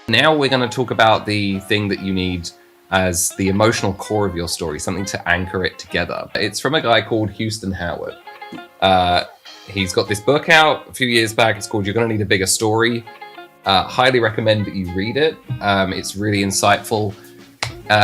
Now we're going to talk about the thing that you need as the emotional core of your story, something to anchor it together. It's from a guy called Houston Howard. He's got this book out a few years back. It's called You're Gonna Need a Bigger Story. Highly recommend that you read it. It's really insightful.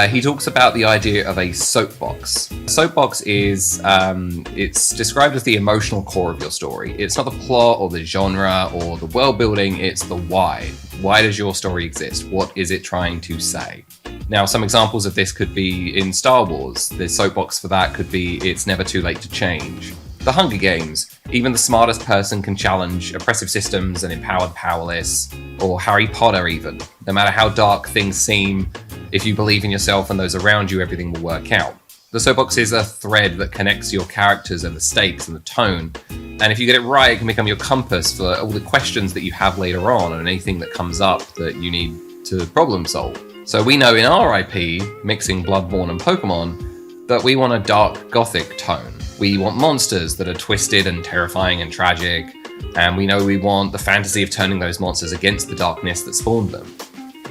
He talks about the idea of a soapbox. Soapbox is, it's described as the emotional core of your story. It's not the plot or the genre or the world building, it's the why. Why does your story exist? What is it trying to say? Now, some examples of this could be in Star Wars. The soapbox for that could be it's never too late to change. The Hunger Games, even the smartest person can challenge oppressive systems and empower the powerless. Or Harry Potter even. No matter how dark things seem, if you believe in yourself and those around you, everything will work out. The soapbox is a thread that connects your characters and the stakes and the tone. And if you get it right, it can become your compass for all the questions that you have later on and anything that comes up that you need to problem solve. So we know in our IP, mixing Bloodborne and Pokemon, that we want a dark gothic tone. We want monsters that are twisted and terrifying and tragic, and we know we want the fantasy of turning those monsters against the darkness that spawned them.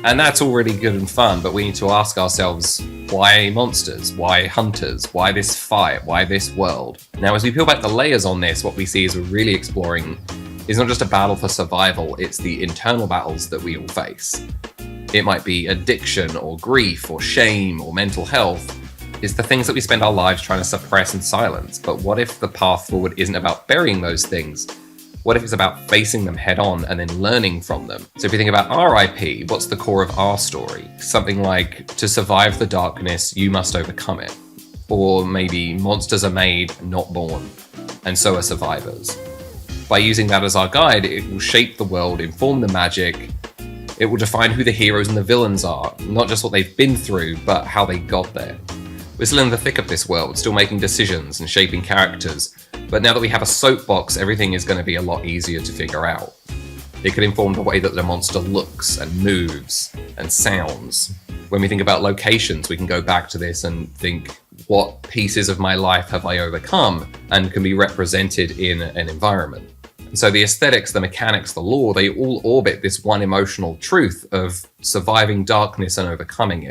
And that's all really good and fun, but we need to ask ourselves, why monsters? Why hunters? Why this fight? Why this world? Now, as we peel back the layers on this, what we see is we're really exploring is not just a battle for survival, it's the internal battles that we all face. It might be addiction or grief or shame or mental health. It's the things that we spend our lives trying to suppress and silence. But what if the path forward isn't about burying those things? What if it's about facing them head on and then learning from them? So if you think about our IP, what's the core of our story? Something like, to survive the darkness, you must overcome it. Or maybe monsters are made, not born, and so are survivors. By using that as our guide, it will shape the world, inform the magic. It will define who the heroes and the villains are, not just what they've been through, but how they got there. We're still in the thick of this world, still making decisions and shaping characters, but now that we have a soapbox, everything is going to be a lot easier to figure out. It could inform the way that the monster looks and moves and sounds. When we think about locations, we can go back to this and think, what pieces of my life have I overcome and can be represented in an environment? So the aesthetics, the mechanics, the lore, they all orbit this one emotional truth of surviving darkness and overcoming it.